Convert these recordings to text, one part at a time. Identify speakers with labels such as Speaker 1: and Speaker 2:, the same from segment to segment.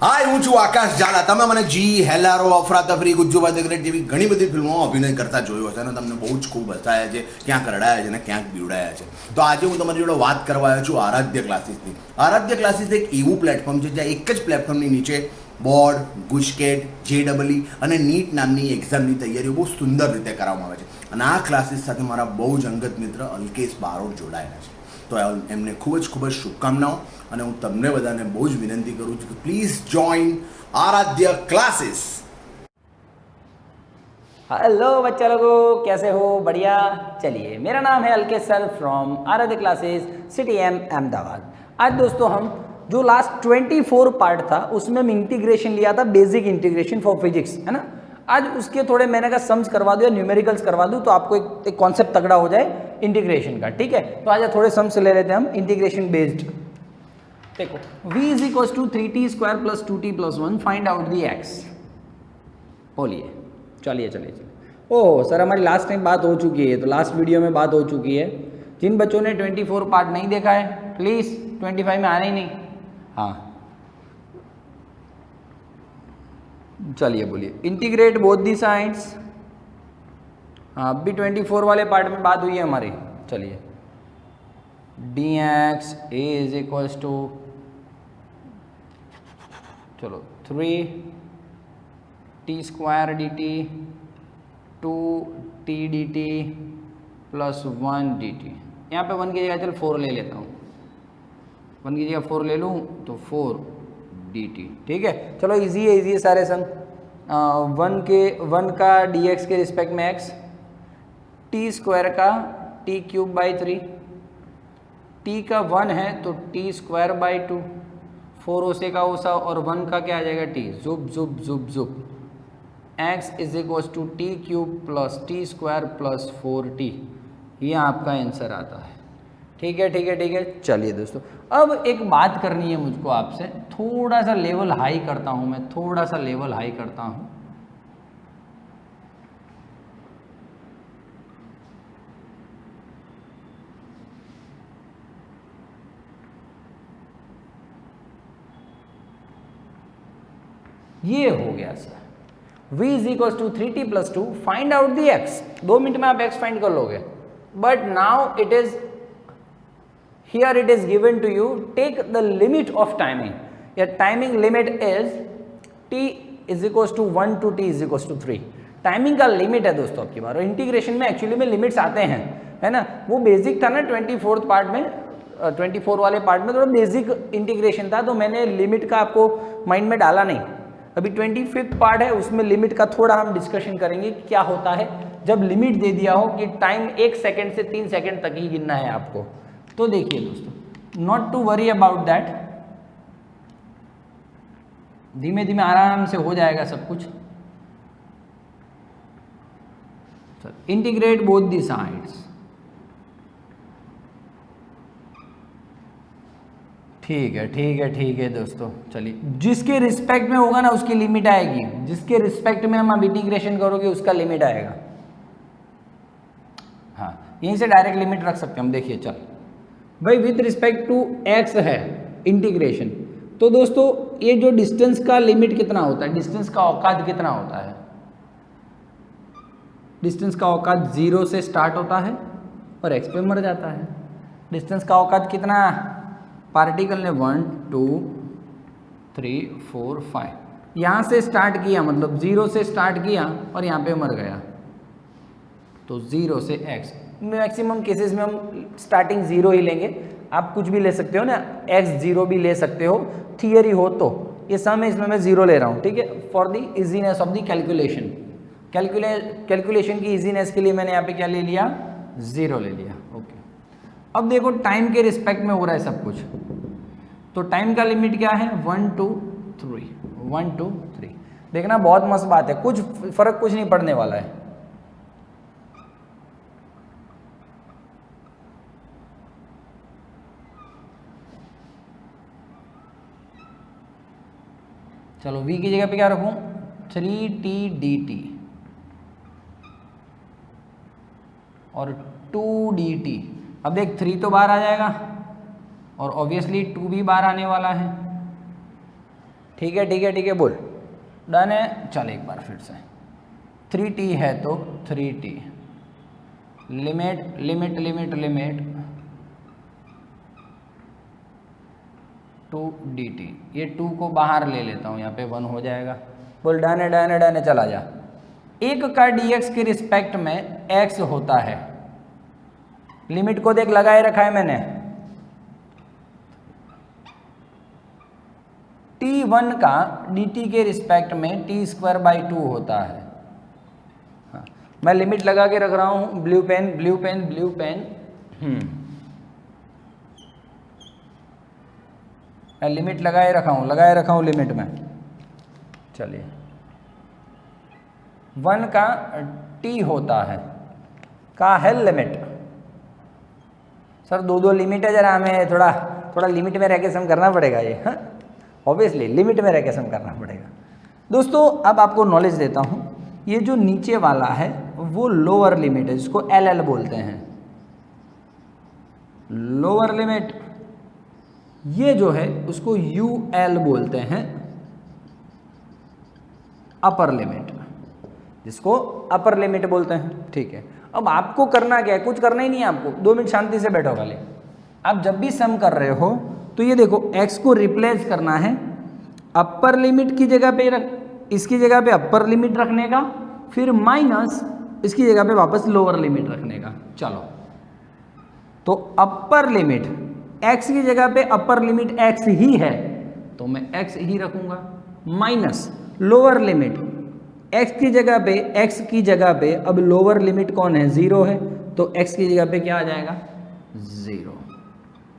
Speaker 1: હાય હું છું આકાશ ઝાલા. તમે મને જી, હેલારો, અફરાતફરી, ગુજ્જુભાઈ ધ ગ્રેટ જેવી ઘણી બધી ફિલ્મોમાં અભિનય કરતા જોયો હશે અને તમને બહુ જ ખૂબ હસાયા છે, ક્યાંક રડાયા છે અને ક્યાંક બીવડાયા છે. તો આજે હું તમારી જોડે વાત કરવા આવ્યો છું આરાધ્ય ક્લાસીસની. આરાધ્ય ક્લાસીસ એક એવું પ્લેટફોર્મ છે જ્યાં એક જ પ્લેટફોર્મની નીચે બોર્ડ, ગુજકેટ, JEE અને નીટ નામની એક્ઝામની તૈયારીઓ બહુ સુંદર રીતે કરવામાં આવે છે. અને આ ક્લાસીસ સાથે મારા બહુ જ અંગત મિત્ર અલ્કેશ બારોટ જોડાયેલા છે. તો એમને ખૂબ જ શુભકામનાઓ અને હું તમને બધાને બહુ જ વિનંતી કરું છું કે પ્લીઝ જોઈન आराध्य क्लासेस.
Speaker 2: हेलो बच्चा लोगों, कैसे हो? बढ़िया. चलिए, मेरा नाम है अलकेश सर फ्रॉम आराध्य क्लासेस सिटी एम अहमदाबाद. आज दोस्तों हम जो लास्ट 24 पार्ट था उसमें हम इंटीग्रेशन लिया था, बेसिक इंटीग्रेशन फॉर फिजिक्स, है ना. आज उसके थोड़े मैंने कहा सम्स करवा दूँ या न्यूमेरिकल्स करवा दूँ तो आपको एक कॉन्सेप्ट तगड़ा हो जाए इंटीग्रेशन का. ठीक है, तो आज थोड़े सम्स ले लेते हैं हम इंटीग्रेशन बेस्ड. देखो, v is equal to 3t square plus 2t plus 1, find out the x. बोलिए. चलिए. ओह सर, हमारी लास्ट टाइम बात हो चुकी है, तो लास्ट वीडियो में बात हो चुकी है. जिन बच्चों ने 24 पार्ट नहीं देखा है प्लीज़ 25 में आना ही नहीं. हाँ, चलिए बोलिए. Integrate both the sides. हाँ, अभी 24 वाले पार्ट में बात हुई है हमारी. चलिए, dx इज इक्वल्स टू, चलो 3t square dt 2t dt plus 1 dt. यहाँ पे 1 की जगह चल 4 ले लेता हूँ. 1 की जगह 4 ले लूँ तो 4 dt. ठीक है, चलो इजी है सारे सम. 1 का dx के रिस्पेक्ट में x, t स्क्वायर का t क्यूब बाई 3, t का 1 है तो t स्क्वायर बाई 2, 4 ओसे का ओसा और 1 का क्या आ जाएगा t, जुब. x is equal to t cube plus t square plus 4t. ये आपका आंसर आता है. ठीक है. चलिए दोस्तों, अब एक बात करनी है मुझको आपसे. थोड़ा सा लेवल हाई करता हूँ मैं, ये हो गया sir. v is equal to 3t plus 2, find out the x. 2 minute में आप x फाइंड कर लोगे. But now it is here, it is given to you, take the limit of timing. Your timing limit is t is equal to 1 to t is equal to 3. Timing का limit है दोस्तों आपकी बार. और integration में actually में limits आते हैं, है ना. वो बेसिक था ना 24 पार्ट में, 24 वाले पार्ट में थोड़ा बेसिक इंटीग्रेशन था, तो मैंने लिमिट का आपको माइंड में डाला नहीं. अभी 25th पार्ट है, उसमें लिमिट का थोड़ा हम डिस्कशन करेंगे. क्या होता है जब लिमिट दे दिया हो कि टाइम 1 सेकेंड से 3 सेकेंड तक ही गिनना है आपको. तो देखिए दोस्तों, not to worry about that, धीमे धीमे आराम से हो जाएगा सब कुछ. Integrate both the sides. ठीक है दोस्तों. चलिए, जिसके रिस्पेक्ट में होगा ना उसकी लिमिट आएगी. जिसके रिस्पेक्ट में हम अब इंटीग्रेशन करोगे उसका लिमिट आएगा. हाँ, यहीं से डायरेक्ट लिमिट रख सकते हैं हम. देखिए, चल भाई, विथ रिस्पेक्ट टू x है इंटीग्रेशन, तो दोस्तों ये जो डिस्टेंस का लिमिट कितना होता है, डिस्टेंस का औकात कितना होता है. डिस्टेंस का औकात 0 से स्टार्ट होता है और x पे मर जाता है. डिस्टेंस का औकात कितना, पार्टिकल ने 1 2 3 4 5 यहाँ से स्टार्ट किया, मतलब 0 से स्टार्ट किया और यहाँ पे मर गया, तो 0 से x. मैक्सिमम केसेस में हम स्टार्टिंग 0 ही लेंगे. आप कुछ भी ले सकते हो ना, x0 भी ले सकते हो, थियरी हो तो. ये सम है, इसमें मैं 0 ले रहा हूँ. ठीक है, for the easiness of the calculation की इजीनेस के लिए मैंने यहाँ पे क्या ले लिया, 0 ले लिया. ओके, अब देखो टाइम के रिस्पेक्ट में हो रहा है सब कुछ, तो टाइम का लिमिट क्या है, 1 2 3. देखना, बहुत मस्त बात है, कुछ फर्क कुछ नहीं पड़ने वाला है. चलो, v की जगह पे क्या रखूं, 3t dt और 2 dt. अब देख, 3 तो बाहर आ जाएगा और ऑब्वियसली 2 भी बाहर आने वाला है. ठीक है ठीक है ठीक है, बोल डन है। चल एक बार फिर से 3t है तो 3t limit limit limit limit 2dt, ये 2 को बाहर ले लेता हूँ, यहाँ पे 1 हो जाएगा। बोल डन है डन है डन है, चला जा। एक का dx के रिस्पेक्ट में x होता है, लिमिट को देख लगाए रखा है मैंने। t1 का dt के रिस्पेक्ट में t²/2 होता है। हाँ, मैं लिमिट लगा के रख रहा हूँ, blue pen blue pen blue pen. मैं लिमिट लगाए रखा हूँ लिमिट में। चलिए 1 का t होता है, का है लिमिट। सर दो लिमिट है, जरा हमें थोड़ा लिमिट में रह के सम करना पड़ेगा ये। हाँ ऑब्वियसली लिमिट में रह के सम करना पड़ेगा। दोस्तों अब आपको नॉलेज देता हूँ, ये जो नीचे वाला है वो लोअर लिमिट है, जिसको LL बोलते हैं, लोअर लिमिट। ये जो है उसको UL बोलते हैं, अपर लिमिट, जिसको अपर लिमिट बोलते हैं। ठीक है, अब आपको करना क्या है, कुछ करना ही नहीं है आपको, 2 मिनट शांति से बैठो खाली। आप जब भी सम कर रहे हो तो ये देखो x को रिप्लेस करना है, अपर लिमिट की जगह पे इसकी जगह पे अपर लिमिट रखने का, फिर माइनस इसकी जगह पे वापस लोअर लिमिट रखने का। चलो तो अपर लिमिट x की जगह पे अपर लिमिट x ही है तो मैं x ही रखूंगा, माइनस लोअर लिमिट x की जगह पे अब लोअर लिमिट कौन है, 0 है, तो x की जगह पे क्या आ जाएगा, 0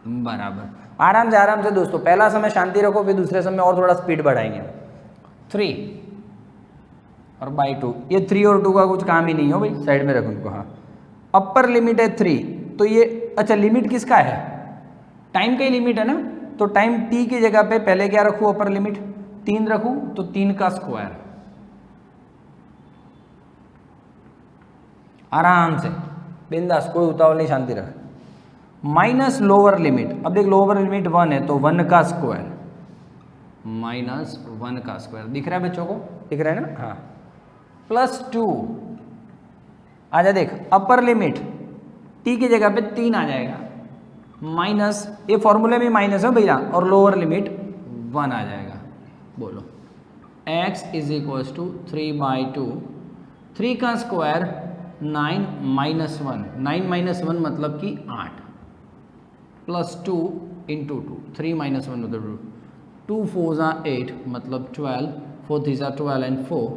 Speaker 2: बराबर। आराम से दोस्तों, पहला समय शांति रखो, फिर दूसरे समय और थोड़ा स्पीड बढ़ाएंगे। 3 और बाई 2, ये 3 और 2 का कुछ काम ही नहीं हो भाई, साइड में रखो उनको। हाँ अपर लिमिट है 3, तो ये अच्छा लिमिट किसका है, टाइम का ही लिमिट है ना, तो टाइम t की जगह पे पहले क्या रखूँ, अपर लिमिट 3 रखूँ, तो 3 का स्क्वायर। आराम से बिंदास, कोई उतावल नहीं, शांति रख। माइनस लोअर लिमिट, अब देख लोअर लिमिट 1 है तो 1 का स्क्वायर, माइनस 1 का स्क्वायर। दिख रहा है बच्चों को, दिख रहा है ना, हाँ। प्लस 2 आजा, देख अपर लिमिट t की जगह पे 3 आ जाएगा, माइनस, ये फॉर्मूले में माइनस है भैया, और लोअर लिमिट 1 आ जाएगा। बोलो x इज इक्वल टू 3/2, 3 का स्क्वायर 9 माइनस 1, 9 माइनस 1 मतलब कि 8, प्लस 2 इंटू 2, 3 माइनस 1 मतलब 2, 2 4 8 मतलब 12, 4 3 12 and 4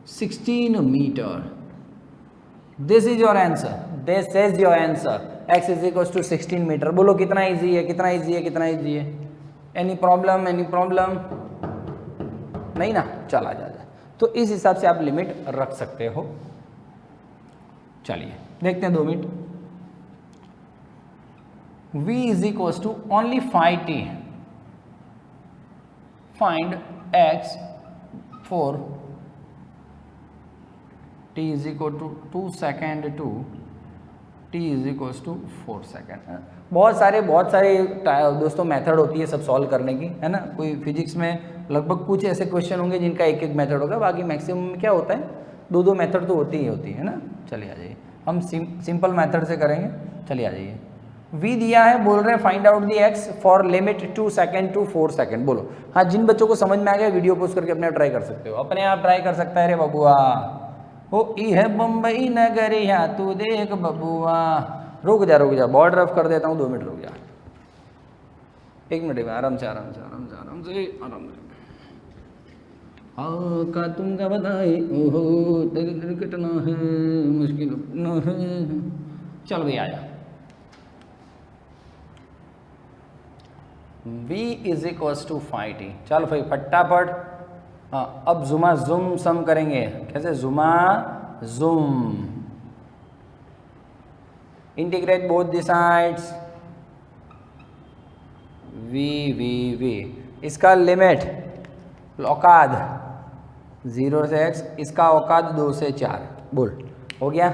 Speaker 2: 16 metre. This is your answer, this is your answer, x is equal to 16 metre. बोलो कितना इजी है, कितना इजी है, कितना इजी है। एनी प्रॉब्लम, एनी प्रॉब्लम नहीं ना, चला जा। तो इस हिसाब से आप लिमिट रख सकते हो। चलिए देखते हैं 2 minute. v is equal to only 5t, find x for t is equal to 2 second to t is equal to 4 second. बहुत सारे दोस्तों मेथड होती है सब सॉल्व करने की, है ना। कोई फिजिक्स में लगभग कुछ ऐसे क्वेश्चन होंगे जिनका एक एक मेथड होगा, बाकी मैक्सिमम में क्या होता है 2 मेथड तो होती है ना। चलिए आ जाइए, हम सिंपल मेथड से करेंगे। चलिए आ जाइए, v दिया है, बोल रहे हैं find out the x for limit 2 second to 4 second. बोलो हाँ, जिन बच्चों को समझ में आ गया वीडियो पोस्ट करके अपने आप ट्राई कर सकते हो, अपने आप ट्राई कर सकता है। रे बबुआ हो ई है बम्बई नगरिया, तू देख बबुआ। रुक जा, बॉर्ड रफ कर देता हूँ, 2 मिनट रुक जा, 1 मिनट में आराम से का तुमका बताए, ओहो तेरी कितना है मुश्किल न है। चल भैया आया, v is equal to 5t। चल भाई फटाफट, हाँ अब जुमा जुम सम करेंगे। कैसे, जुमा जुम, integrate both the sides, v इसका लिमिट औकाद 0 से x, इसका औकाद 2 से 4। बोल हो गया।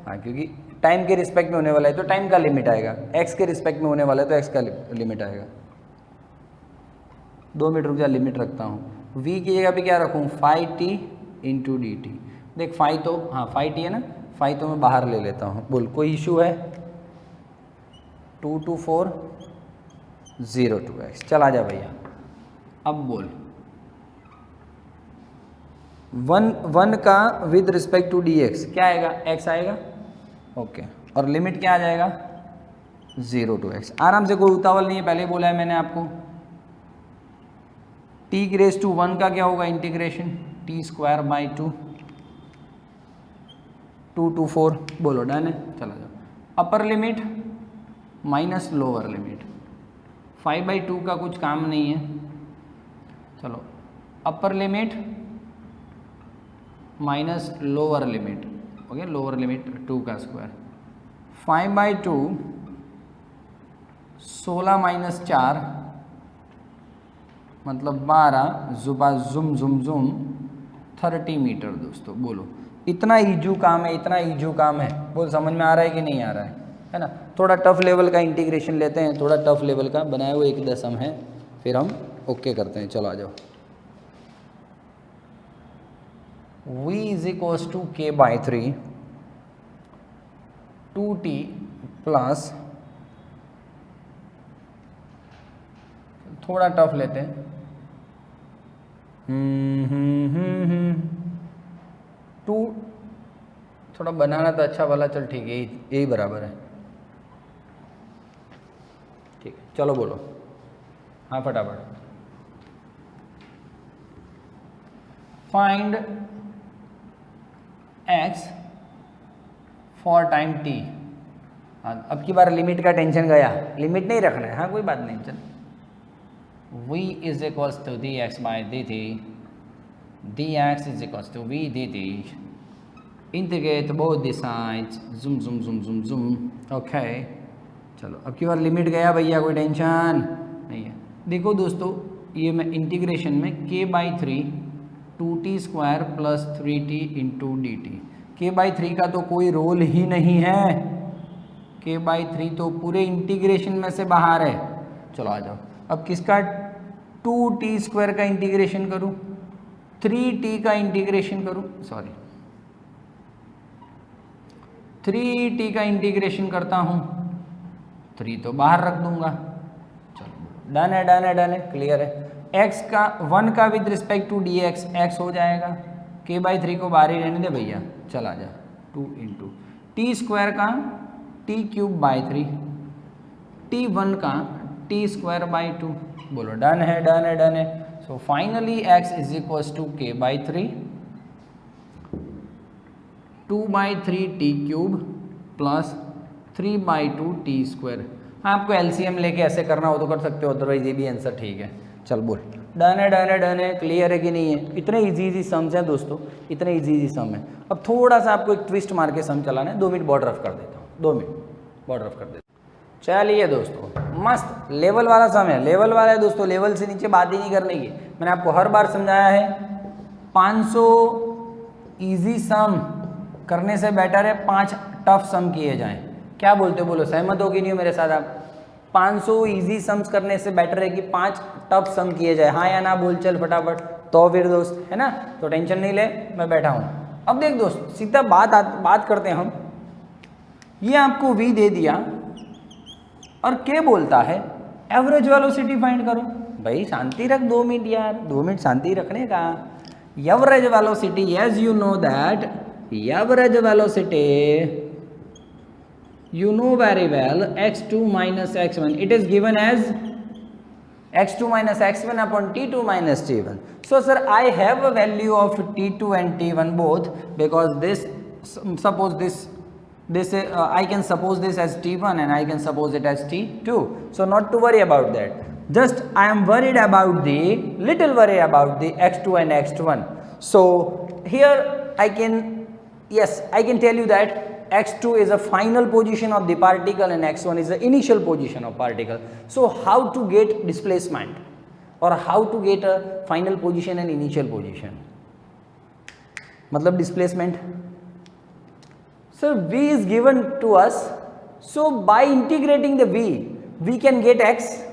Speaker 2: हाँ क्योंकि टाइम के रिस्पेक्ट में होने वाला है तो टाइम का लिमिट आएगा, x के रिस्पेक्ट में होने वाला है तो x का लिमिट आएगा। 2 मिनट रुक जा, लिमिट रखता हूँ। v की जगह पे क्या रखूँ, phi t into d t. देख फाई तो, हाँ फाई टी है ना, फाई तो मैं बाहर ले लेता हूँ। बोल कोई इशू है? 22402x, चला जा भैया। अब बोल 1 का विद रिस्पेक्ट टू dx क्या आएगा, x आएगा, ओके। और लिमिट क्या आ जाएगा, 0 to x। आराम से, कोई उतावल नहीं है, पहले ही बोला है मैंने आपको। t की रेस टू 1 का क्या होगा, integration t square by 2 to 4। बोलो डन है, चला जाओ। Upper limit minus lower limit, 5/2 का कुछ काम नहीं है, चलो upper limit minus lower limit, okay, lower limit 2 का स्क्वायर, 5/2 16 माइनस 4 मतलब 12 जुबा जुम जुम जुम 30 मीटर। दोस्तों बोलो, इतना ईजू काम है, इतना ईजू काम है। बोल समझ में आ रहा है कि नहीं आ रहा है ना? थोड़ा टफ लेवल का इंटीग्रेशन लेते हैं, थोड़ा टफ लेवल का, बनाए हुए एक दशम है, फिर हम ओके करते हैं। चलो आ जाओ। v इज इक्वल्स टू के बाई 3 2t प्लस, थोड़ा टफ लेते हैं, 2 थोड़ा बनाना तो अच्छा वाला, चल ठीक है, यही बराबर है, ठीक है। चलो बोलो, हाँ फटाफट। Find x for time t। हाँ अब की बार लिमिट का टेंशन गया, लिमिट नहीं रखना है, हाँ कोई बात नहीं, चल। v is equals to d x by d t, d x is equals to v d t, integrate both the sides, जुम जुम जुम जुम जुम, ओके। चलो अब की बार लिमिट गया भैया, कोई टेंशन नहीं है। देखो दोस्तों, ये मैं इंटीग्रेशन में k/3 2t square plus 3t into d T, k/3 का तो कोई रोल ही नहीं है, k/3 तो पूरे इंटीग्रेशन में से बाहर है। चलो आ जाओ, अब किसका 2t स्क्वायर का इंटीग्रेशन करूं, 3t का इंटीग्रेशन करूं, सॉरी 3t का इंटीग्रेशन करता हूं, 3 तो बाहर रख दूंगा। चलो डन है, डन है, डन है, क्लियर है। x का 1 का with respect to d x x हो जाएगा, k/3 को बाहर ही रहने दे भैया, चला जा, 2 इंटू टी स्क्वायर का t³/3, t1 का t स्क्वायर बाई 2। बोलो डन है, डन है, डन है। So finally x is equals to k/3 2/3t³ plus 3/2 t square. हाँ आपको एलसीएम लेके ऐसे करना हो तो कर सकते हो, अदरवाइज ये भी आंसर ठीक है। चल बोल, डन है, डन है, डन है, क्लियर है कि नहीं है? इतने इजी सम्स हैं दोस्तों, इतने इजी सम है। अब थोड़ा सा आपको एक ट्विस्ट मार के सम चलाना है, 2 मिनट बॉर्डर रफ कर देता हूँ, 2 मिनट बॉर्डर रफ कर देता हूँ। चलिए दोस्तों, मस्त लेवल वाला सम है, लेवल वाला है दोस्तों, लेवल से नीचे बात ही नहीं करने की। मैंने आपको हर बार समझाया है, 500 इजी सम करने से बेटर है 5 टफ सम किए जाएं। क्या बोलते हो, बोलो सहमत हो कि नहीं हो मेरे साथ आप? 500 इजी सम्स करने से बेटर है कि 5 टफ सम किए जाए, हाँ या ना बोल चल फटाफट। तो फिर दोस्त है ना, तो टेंशन नहीं ले, मैं बैठा हूँ। अब देख दोस्त, सीधा बात करते हैं हम। ये आपको v दे दिया और k बोलता है एवरेज वेलोसिटी फाइंड करो। भाई शांति रख, 2 मिनट यार, 2 मिनट शांति रखने का। Average velocity, as you know that average velocity, you know very well, x2 minus x1, it is given as x2 minus x1 upon t2 minus t1. So sir, I have a value of t2 and t1 both, because this, suppose this I can suppose this as t1 and I can suppose it as t2. So not to worry about that, just I am worried about the, little worry about the x2 and x1. So here I can, yes, I can tell you that x2 is a final position of the particle and x1 is the initial position of particle. So how to get displacement, or how to get a final position and initial position, मतलब displacement. So v is given to us, so by integrating the v, we can get x,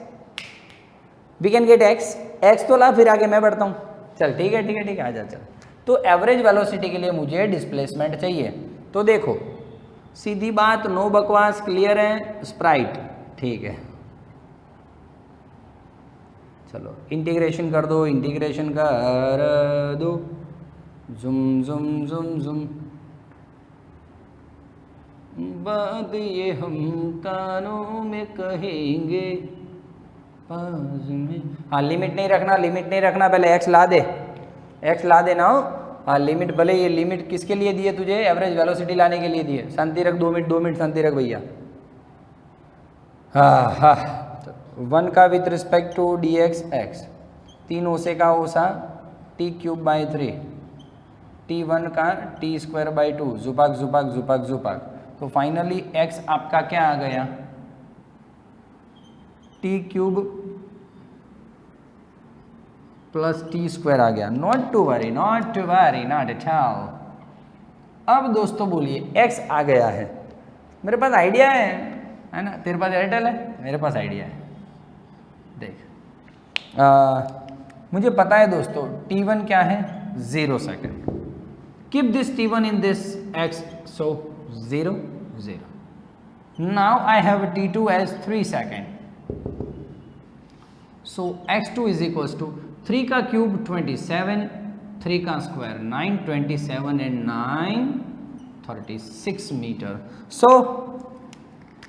Speaker 2: we can get x, x तो ला, फिर आगे मैं बढ़ता हूँ, चल ठीक है ठीक है ठीक है, आ जा चल। तो एवरेज वेलोसिटी के लिए मुझे डिस्प्लेसमेंट चाहिए। तो देखो सीधी बात, नो बकवास, क्लियर है स्प्राइट, ठीक है। चलो इंटीग्रेशन कर दो, इंटीग्रेशन कर दो, जुम जुम जुम जुम, बात ये हम कानों में कहेंगे पास में। हाँ लिमिट नहीं रखना, लिमिट नहीं रखना, पहले एक्स ला दे, एक्स ला देना हो। हाँ लिमिट, भले ये लिमिट किसके लिए दिए तुझे, एवरेज वेलोसिटी लाने के लिए दिए। शांति रख, 2 मिनट 2 मिनट शांति रख भैया। हाँ हाँ, 1 का with respect to d x x, 3 ओसे का ओसा t³/3, t1 का t²/2, जुपाक जुपाक जुपाक जुपाक। तो फाइनली x आपका क्या आ गया, t³ प्लस t² आ गया। Not to worry, not to worry, not at all. अब दोस्तों बोलिए x आ गया है, मेरे पास आइडिया है ना, तेरे पास एयरटेल है, मेरे पास आइडिया है। देख मुझे पता है दोस्तों t1 क्या है, 0 second. Keep this t1 in this x, so 0 0। Now I have t2 as 3 second, so x2 is equals to 3 का क्यूब 27, 3 का square 9, 27 and 9 36 metre. So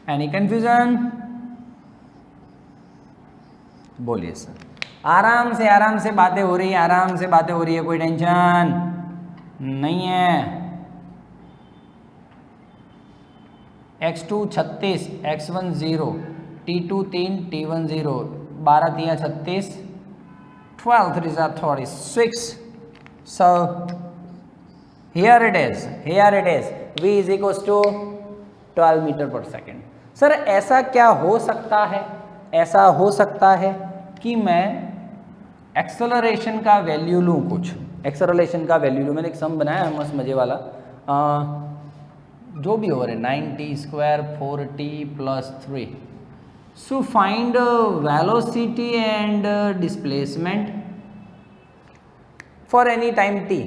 Speaker 2: any confusion, बोलिए सर। आराम से बातें हो रही है, आराम से बातें हो रही है, कोई टेंशन नहीं है। x2 36, x1 0, t2 3, t1 0, 12 3 36, 12 3 36। So here it is, v is equals to 12 metre पर सेकेंड। सर ऐसा क्या हो सकता है, ऐसा हो सकता है कि मैं एक्सेलरेशन का वैल्यू लूँ, कुछ एक्सेलरेशन का वैल्यू लूँ। मैंने एक सम बनाया है मस्त मज़े वाला, जो भी हो रहा है 9t² 4t + 3। So find velocity and displacement for any time t।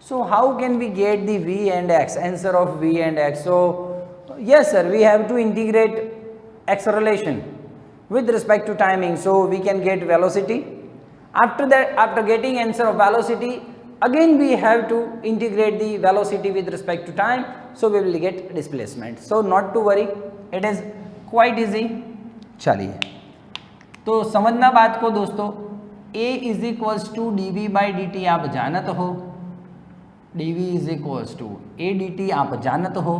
Speaker 2: So how can we get the v and x, answer of v and x? So yes sir, we have to integrate acceleration with respect to timing, so we can get velocity. After that, after getting answer of velocity, again we have to integrate the velocity with respect to time, so we will get displacement. So not to worry, it is quite easy. चलिए तो समझना बात को दोस्तों, a is equals to dv/dt आप जानत हो, dv is equals to a dt आप जानत हो,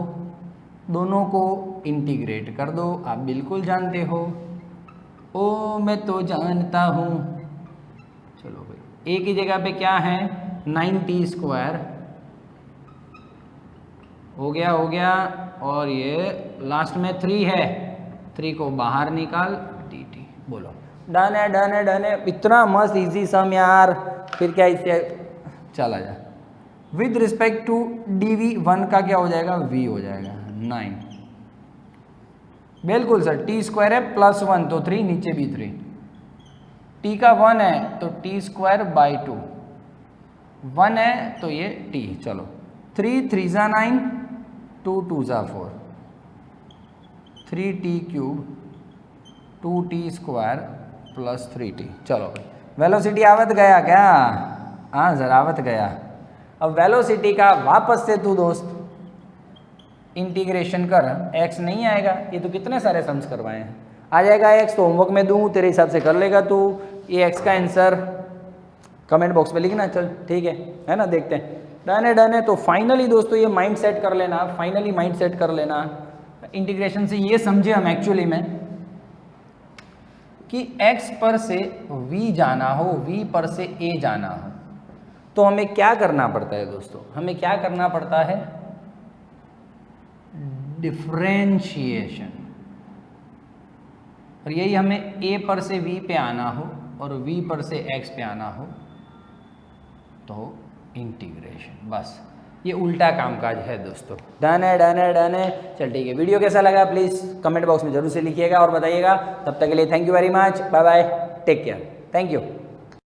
Speaker 2: दोनों को इंटीग्रेट कर दो, आप बिल्कुल जानते हो। ओ मैं तो जानता हूँ। चलो भाई a की जगह पे क्या है, 9t² हो गया, और ये लास्ट में 3 है, 3 को बाहर निकाल dt। बोलो डन है। इतना मस्त इजी सम यार, फिर क्या इससे चला जा। विद रिस्पेक्ट टू dv1 का क्या हो जाएगा, v हो जाएगा 9। बिल्कुल सर, t² है +1 तो 3, नीचे भी 3, t का 1 है तो t²/2, 1 है तो ये t। चलो 3 3 × 9, 2 2 × 4, 3t³ 2t² + 3t। चलो भाई वेलोसिटी आवत गया क्या, हाँ सर आवत गया। अब वेलोसिटी का वापस से तू दोस्त इंटीग्रेशन कर, x नहीं आएगा, ये तो कितने सारे सम्स करवाए हैं, आ जाएगा x तो होमवर्क में दूँ, तेरे हिसाब से कर लेगा तू। ये x का आंसर कमेंट बॉक्स में लिखना, चल ठीक है ना, देखते हैं। डन है। तो फाइनली दोस्तों ये माइंड सेट कर लेना, फाइनली माइंड सेट कर लेना। इंटीग्रेशन से ये समझे हम एक्चुअली में कि x पर से v जाना हो, v पर से a जाना हो, तो हमें क्या करना पड़ता है दोस्तों, हमें क्या करना पड़ता है, डिफरेंशिएशन। और यही हमें a पर से v पे आना हो और v पर से x पे आना हो तो इंटीग्रेशन। बस ये उल्टा कामकाज है दोस्तों। डन है। चल ठीक है, वीडियो कैसा लगा प्लीज़ कमेंट बॉक्स में जरूर से लिखिएगा और बताइएगा। तब तक के लिए thank you very much, bye bye, take care, thank you.